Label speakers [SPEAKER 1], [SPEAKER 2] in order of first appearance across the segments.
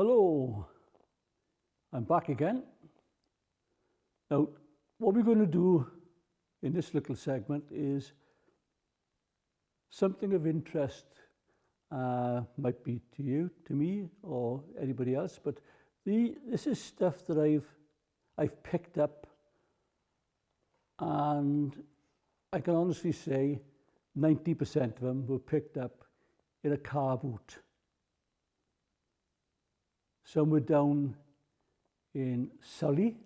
[SPEAKER 1] Hello, I'm back again. Now, what we're going to do in this little segment is something of interest, might be to you, to me, or anybody else, but this is stuff that I've picked up, and I can honestly say 90% of them were picked up in a car boot. Some were down in Surrey,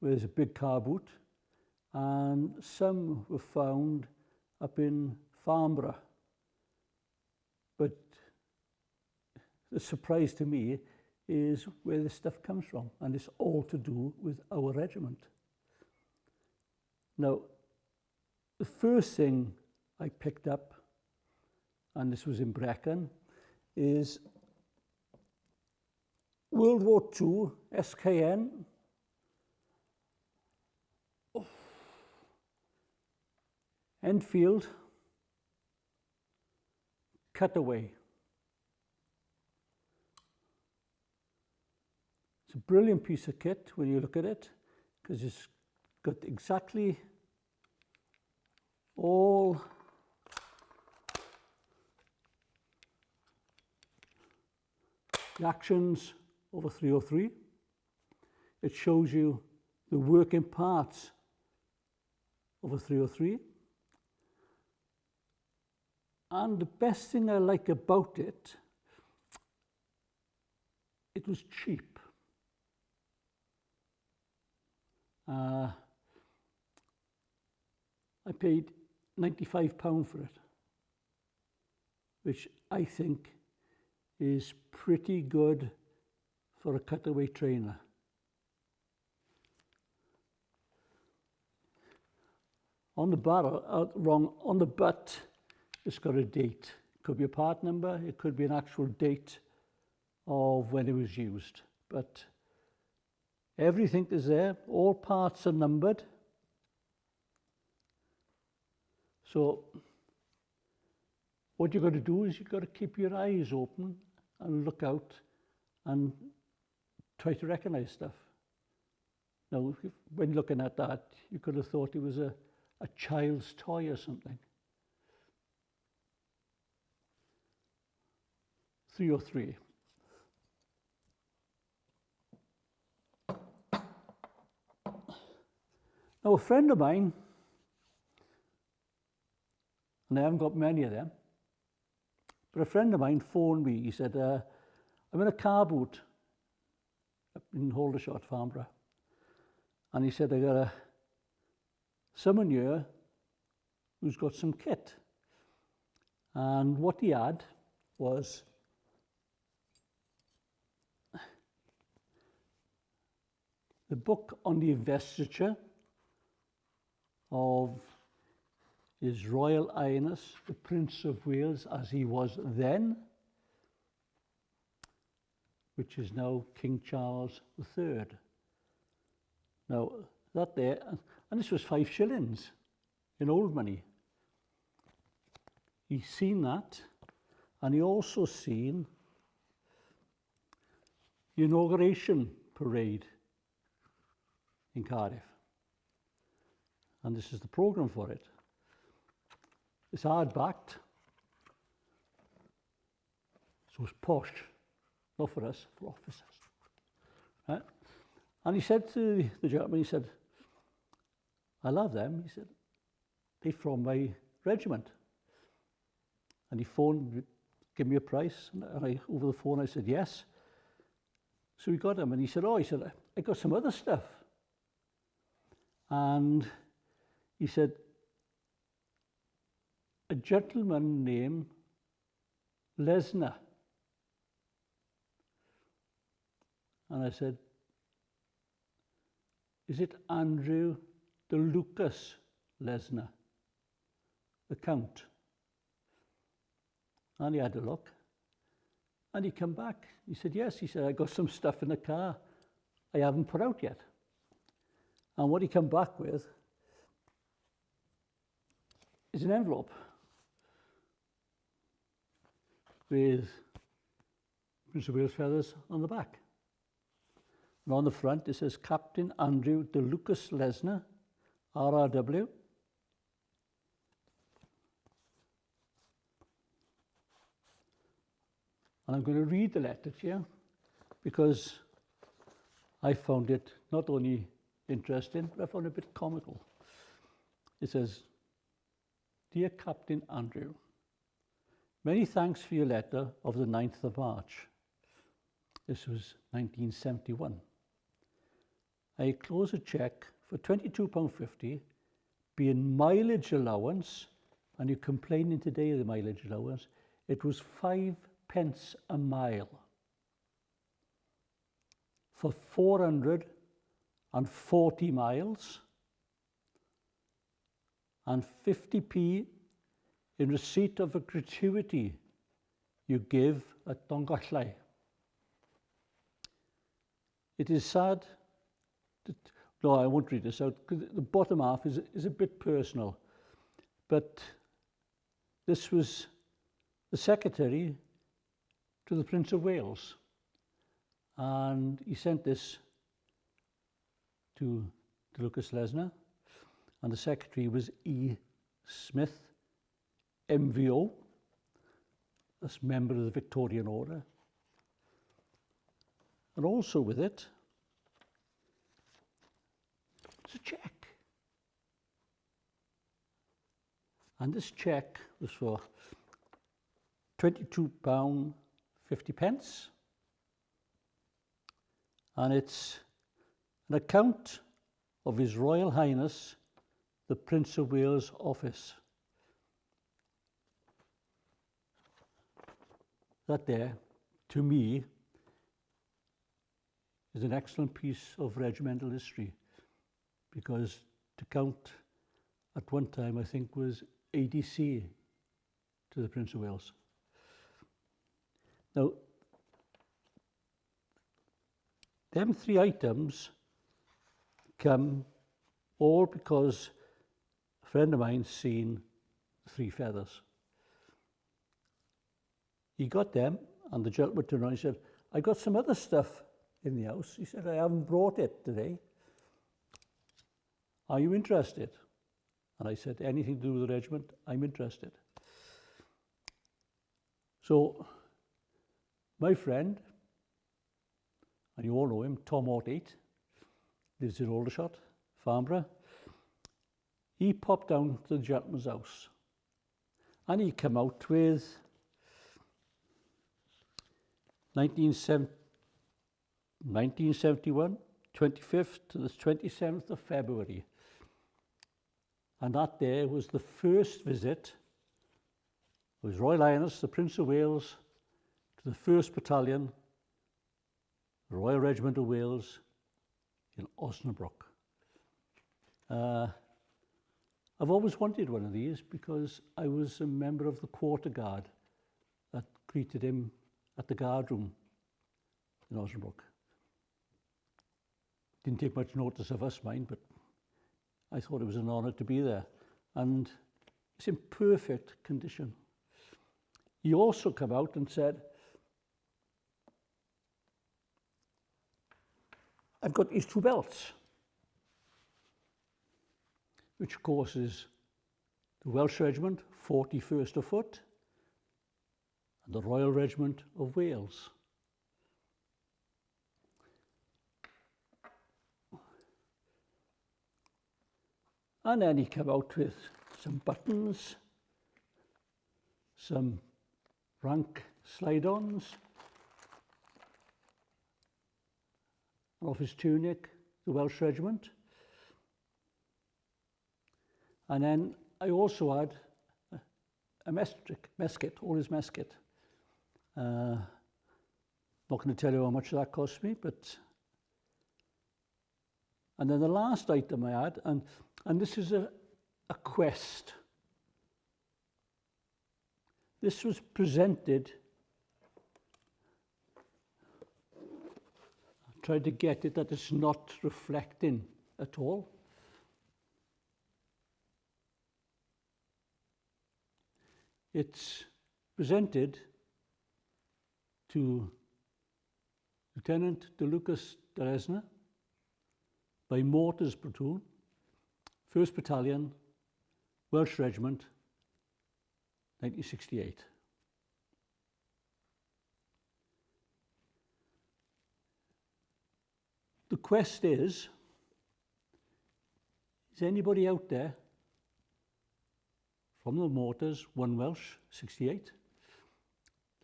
[SPEAKER 1] where there's a big car boot, and some were found up in Farnborough. But the surprise to me is where this stuff comes from, and it's all to do with our regiment. Now, the first thing I picked up, and this was in Brecon, is World War II, SKN, Enfield, cutaway. It's a brilliant piece of kit when you look at it, because it's got exactly all the actions of a 303. It shows you the working parts of a 303. And the best thing I like about it, it was cheap. I paid £95 for it, which I think is pretty good for a cutaway trainer. On the barrel, on the butt, it's got a date. It could be a part number, it could be an actual date of when it was used. But everything is there, all parts are numbered. So what you've got to do is you've got to keep your eyes open and look out and try to recognize stuff. Now, when looking at that, you could have thought it was a child's toy or something. 303. Now, a friend of mine, and I haven't got many of them, but a friend of mine phoned me. He said, I'm in a car boot up in Aldershot, Farnborough. And he said, I got someone here who's got some kit. And what he had was the book on the investiture of His Royal Highness, the Prince of Wales, as he was then, which is now King Charles III. Now, that there, and this was 5 shillings in old money. He's seen that, and he also seen the inauguration parade in Cardiff. And this is the programme for it. It's hard-backed, so it's posh, not for us, for officers. Right? And he said to the gentleman, he said, I love them. He said, they're from my regiment. And he phoned, give me a price. And over the phone, I said, yes. So we got him, and he said, I got some other stuff. And he said, a gentleman named Lesnar. And I said, is it Andrew de Lucas Lesnar, the Count? And he had a look. And he came back. He said, yes. He said, I got some stuff in the car I haven't put out yet. And what he came back with is an envelope with Prince of Wales feathers on the back. And on the front it says Captain Andrew de Lucas Lesnar, RRW. And I'm going to read the letter to you because I found it not only interesting, but I found it a bit comical. It says, Dear Captain Andrew, many thanks for your letter of the 9th of March. This was 1971. I enclose a cheque for £22.50, being mileage allowance, and you're complaining today of the mileage allowance, it was 5 pence a mile for 440 miles and 50p in receipt of a gratuity you give at Dongallai. It is sad that, no, I won't read this out because the bottom half is a bit personal, but this was the secretary to the Prince of Wales, and he sent this to Lucas Lesnar, and the secretary was E. Smith, MVO, as member of the Victorian Order. And also with it, it's a cheque. And this cheque was for £22.50, and it's an account of His Royal Highness, the Prince of Wales Office. That there, to me, is an excellent piece of regimental history, because to count at one time, I think, was ADC to the Prince of Wales. Now, them 3 items come all because a friend of mine seen 3 feathers. He got them, and the gentleman turned around and said, I got some other stuff in the house. He said, I haven't brought it today. Are you interested? And I said, anything to do with the regiment, I'm interested. So, my friend, and you all know him, Tom Ortate, lives in Aldershot, Farnborough. He popped down to the gentleman's house, and he came out with 1971, 25th to the 27th of February. And that day was the first visit of His Royal Highness, the Prince of Wales, to the 1st Battalion, the Royal Regiment of Wales in Osnabrück. I've always wanted one of these because I was a member of the quarter guard that greeted him at the guard room in Osnabrück. Didn't take much notice of us, mind, but I thought it was an honour to be there. And it's in perfect condition. He also came out and said, I've got these 2 belts, which of course is the Welsh Regiment, 41st of Foot, and the Royal Regiment of Wales. And then he came out with some buttons, some rank slide-ons, off his tunic, the Welsh Regiment. And then I also had a mesket, all his mesket. Not going to tell you how much that cost me, but... And then the last item I had, and this is a quest. This was presented, I tried to get it that it's not reflecting at all. It's presented to Lieutenant de Lucas de Lesna by Mortars Platoon, 1st Battalion, Welsh Regiment, 1968. The quest is anybody out there from the Mortars, 1 Welsh, 68,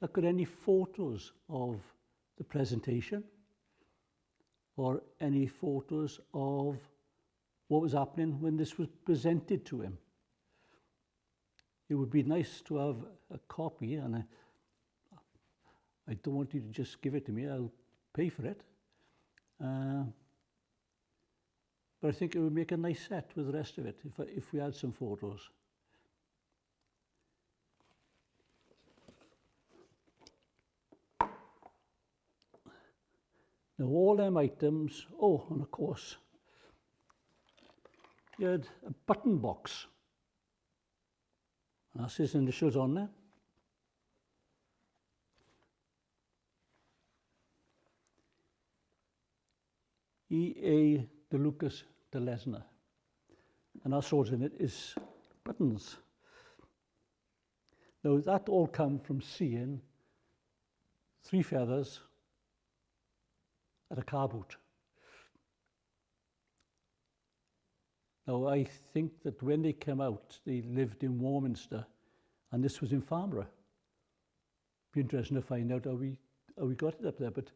[SPEAKER 1] that got any photos of the presentation or any photos of what was happening when this was presented to him? It would be nice to have a copy, and I don't want you to just give it to me, I'll pay for it. But I think it would make a nice set with the rest of it if we had some photos. Now all them items, oh, and of course, you had a button box. That's his initials on there. E.A. de Lucas de Lesna. And that's what's in it is buttons. Now that all come from seeing 3 feathers at a car boot. Now I think that when they came out, they lived in Warminster, and this was in Farnborough. Be interesting to find out how we got it up there, but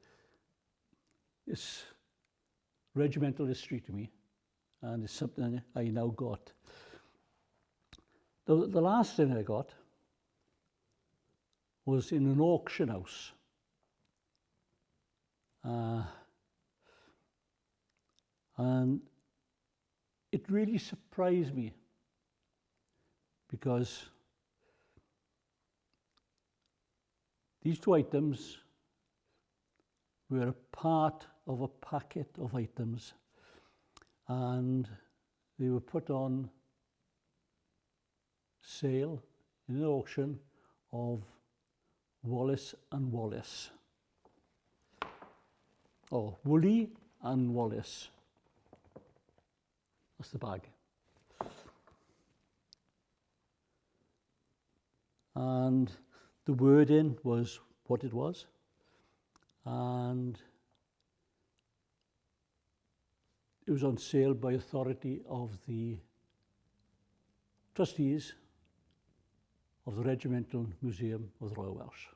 [SPEAKER 1] it's regimental history to me, and it's something I now got. The last thing I got was in an auction house. And it really surprised me because these 2 items were a part of a packet of items, and they were put on sale in an auction of Wallace and Wallace, or Woolley and Wallace. That's the bag. And the wording was what it was, and it was on sale by authority of the trustees of the Regimental Museum of the Royal Welsh.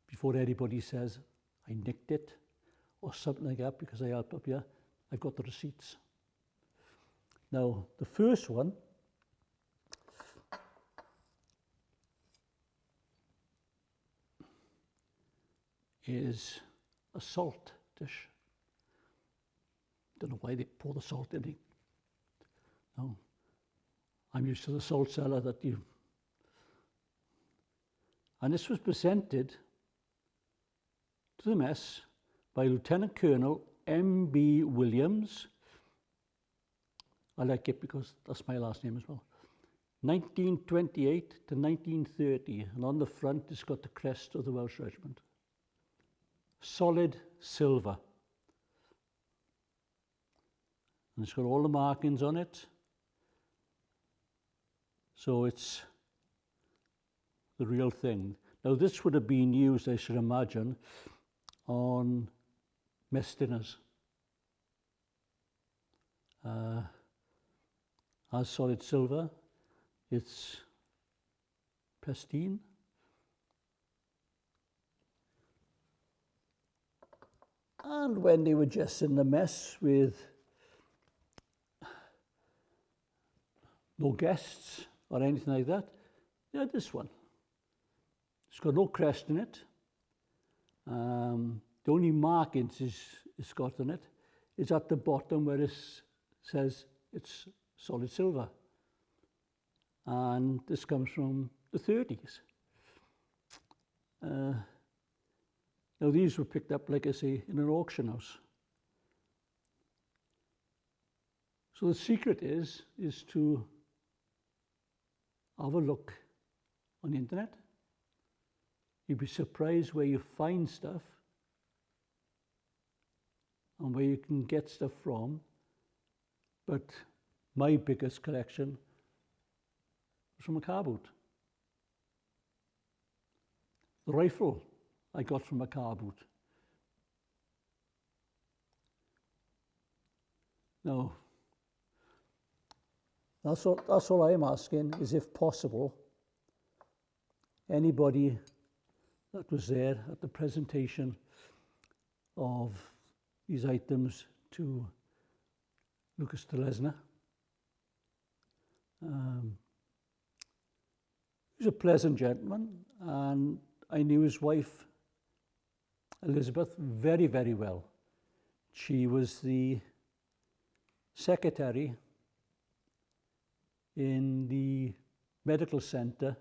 [SPEAKER 1] Before anybody says I nicked it or something like that, because I help up here, I've got the receipts. Now, the first one is a salt dish. Don't know why they pour the salt in it. No, I'm used to the salt cellar that you. And this was presented to the mess by Lieutenant Colonel M.B. Williams. I like it because that's my last name as well. 1928 to 1930, and on the front it's got the crest of the Welsh Regiment. Solid silver. And it's got all the markings on it. So it's the real thing. Now this would have been used, I should imagine, on mess dinners. As solid silver, it's pristine. And when they were just in the mess with no guests or anything like that, they had this one. It's got no crest in it. The only markings it's got on it is at the bottom where it says it's solid silver. And this comes from the 30s. Now these were picked up, like I say, in an auction house. So the secret is to have a look on the internet. You'd be surprised where you find stuff and where you can get stuff from, but my biggest collection was from a car boot. The rifle I got from a car boot. Now, that's all I'm asking, is if possible, anybody that was there at the presentation of these items to Lucas de Lesna. He was a pleasant gentleman, and I knew his wife, Elizabeth, very, very well. She was the secretary in the medical centre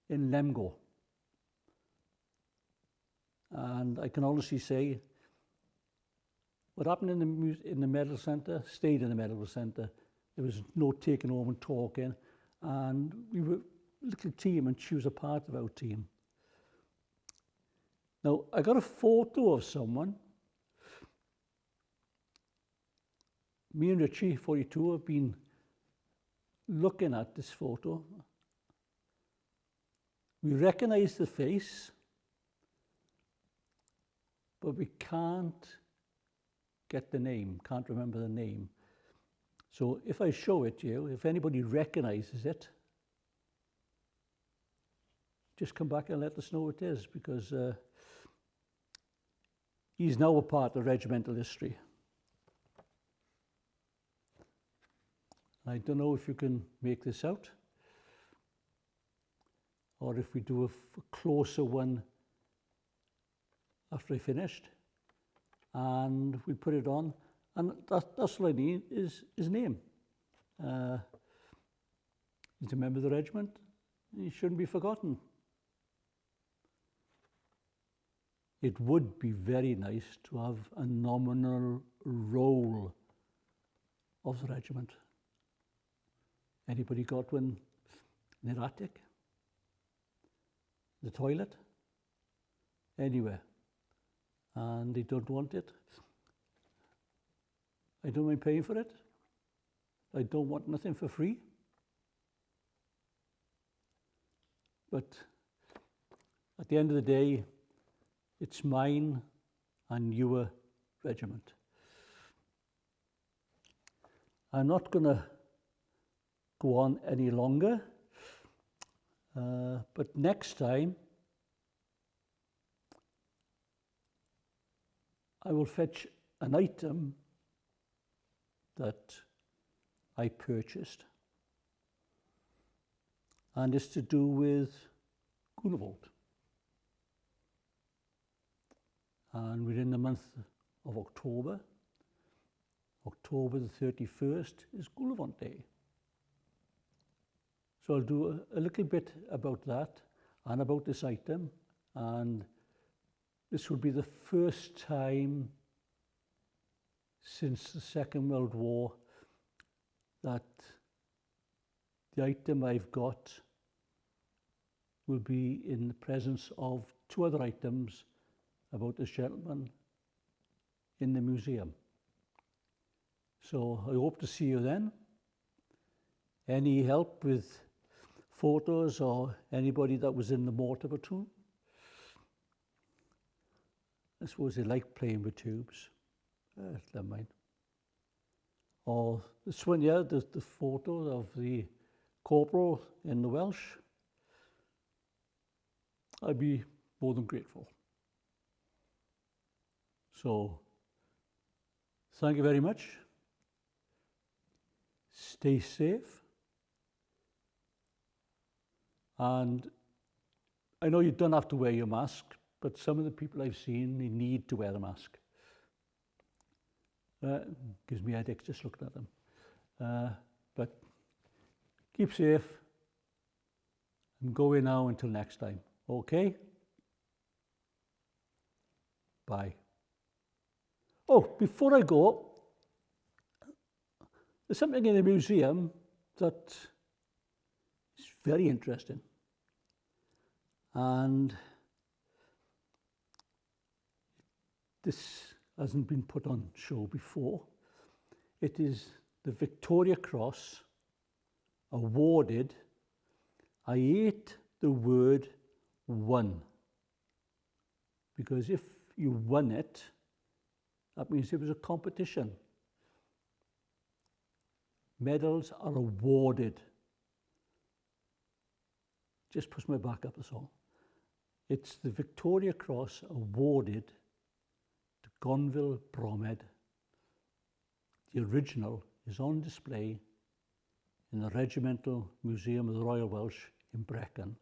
[SPEAKER 1] in Lemgo. And I can honestly say, what happened in the medical centre stayed in the medical centre. There was no taking home and talking, and we were a little team, and she was a part of our team. Now, I got a photo of someone. Me and Richie, 42, have been looking at this photo. We recognise the face, but we can't get the name, can't remember the name. So if I show it to you, if anybody recognises it, just come back and let us know what it is, because he's now a part of regimental history. I don't know if you can make this out, or if we do a closer one after I finished, and we put it on, and that's all I need is his name. He's a member of the regiment, and he shouldn't be forgotten. It would be very nice to have a nominal roll of the regiment. Anybody got one in their attic, the toilet, anywhere, and they don't want it? I don't mind paying for it. I don't want nothing for free. But at the end of the day, it's mine and your regiment. I'm not going to go on any longer, but next time I will fetch an item that I purchased, and it's to do with Grunewald. And we're in the month of October. October the 31st is Grunewald Day. So I'll do a little bit about that and about this item, and this will be the first time since the Second World War that the item I've got will be in the presence of two other items about this gentleman in the museum. So I hope to see you then. Any help with photos or anybody that was in the mortar platoon? I suppose they like playing with tubes. Never mind. Or this one here, the photo of the corporal in the Welsh. I'd be more than grateful. So, thank you very much. Stay safe. And I know you don't have to wear your mask, but some of the people I've seen, they need to wear a mask. Gives me a headache just looking at them. But keep safe and go away now until next time. Okay? Bye. Oh, before I go, there's something in the museum that is very interesting. And this, hasn't been put on show before. It is the Victoria Cross awarded. I hate the word won, because if you won it, that means it was a competition. Medals are awarded. Just push my back up, that's all. It's the Victoria Cross awarded to Gonville Bromhead. The original is on display in the Regimental Museum of the Royal Welsh in Brecon.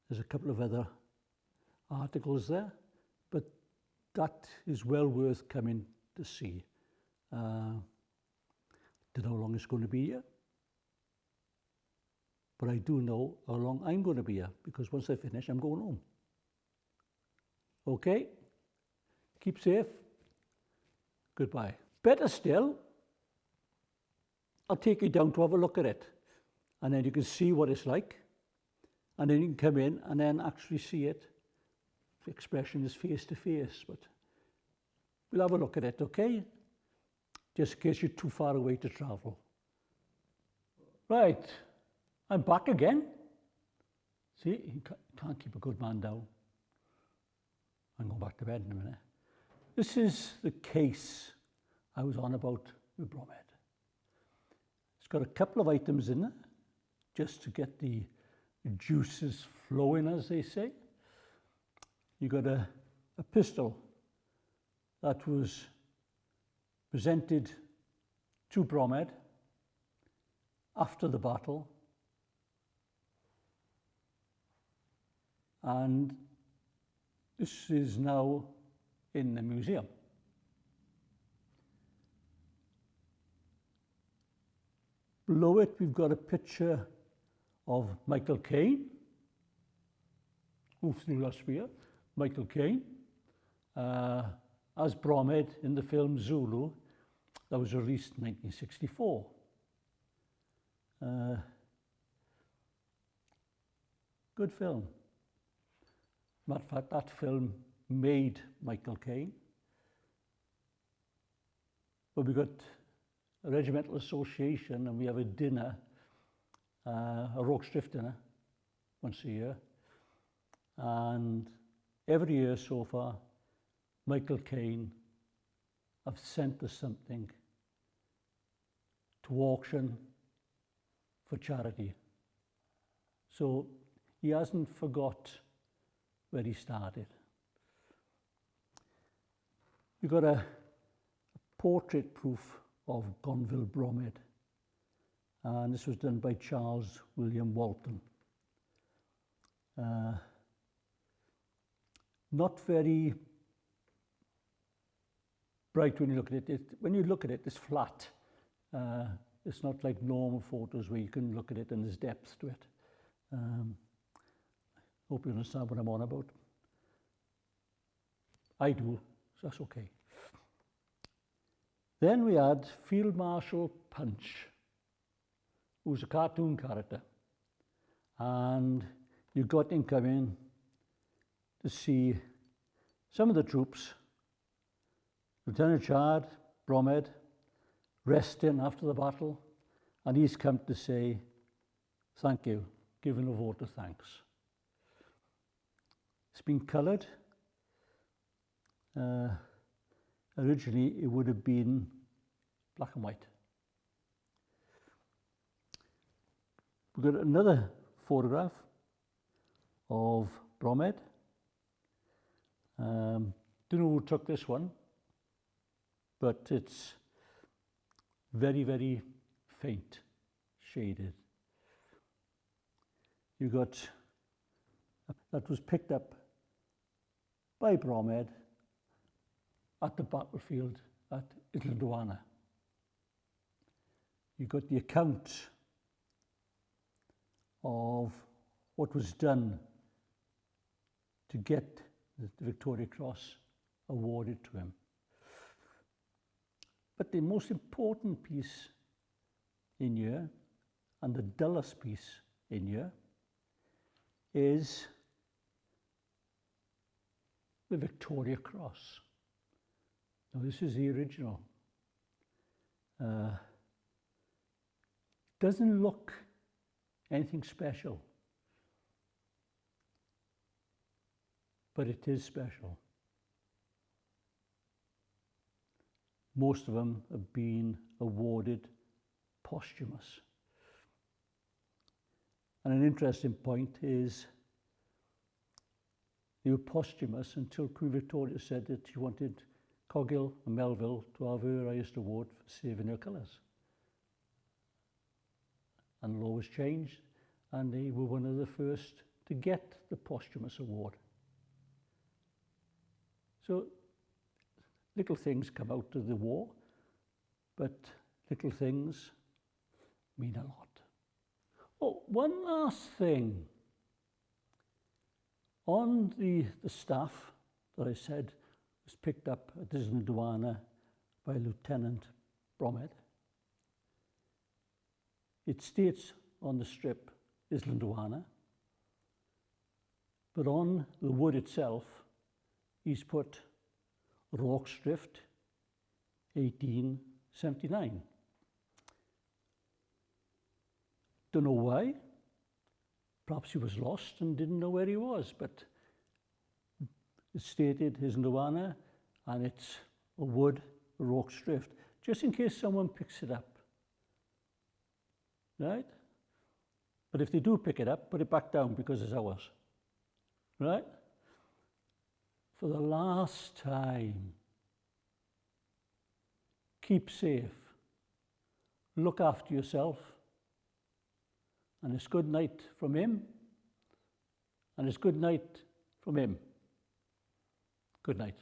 [SPEAKER 1] There's a couple of other articles there, but that is well worth coming to see. Don't know how long it's going to be here, but I do know how long I'm going to be here, because once I finish, I'm going home. Okay? Keep safe. Goodbye. Better still, I'll take you down to have a look at it, and then you can see what it's like, and then you can come in and then actually see it. The expression is face to face, but we'll have a look at it, okay? Just in case you're too far away to travel. Right, I'm back again. See, you can't keep a good man down. I'm going back to bed in a minute. This is the case I was on about with Bromhead. It's got a couple of items in it, just to get the juices flowing, as they say. You got a pistol that was presented to Bromhead after the battle, and this is now in the museum. Below it, we've got a picture of Michael Caine, who threw that spear. Michael Caine, as Bromhead in the film Zulu, that was released in 1964. Good film. Matter of fact, that film made Michael Caine. But we got a regimental association, and we have a dinner, a Rokestrift dinner, once a year. And every year so far, Michael Caine have sent us something to auction for charity. So he hasn't forgot where he started. We've got a portrait proof of Gonville Bromhead, and this was done by Charles William Walton. Not very bright when you look at it. When you look at it, it's flat. It's not like normal photos where you can look at it and there's depth to it. Hope you understand what I'm on about. I do, so that's okay. Then we had Field Marshal Punch, who's a cartoon character. And you got him coming to see some of the troops, Lieutenant Chard, Bromhead, resting after the battle, and he's come to say thank you, giving a vote of thanks. It's been coloured. Originally, it would have been black and white. We've got another photograph of Bromhead. Don't know who took this one, but it's very, very faint shaded. You got, that was picked up by Bromhead at the battlefield at Italdwana. You got the account of what was done to get the Victoria Cross awarded to him. But the most important piece in here, and the dullest piece in here, is the Victoria Cross. Now this is the original. Doesn't look anything special, but it is special. Most of them have been awarded posthumous. And an interesting point is they were posthumous until Queen Victoria said that she wanted Coghill and Melville to have her highest award for saving her colours. And the law was changed, and they were one of the first to get the posthumous award. So little things come out of the war, but little things mean a lot. Oh, one last thing. On the staff that I said was picked up at Islandwana by Lieutenant Bromhead, it states on the strip Islandwana, but on the wood itself he's put Rorke's Drift, 1879. Don't know why. Perhaps he was lost and didn't know where he was, but it's stated Islandwana and it's a wood, Rorke's Drift, just in case someone picks it up. Right? But if they do pick it up, put it back down because it's ours. Right? For the last time, keep safe, look after yourself, and it's good night from him, and it's good night from him. Good night.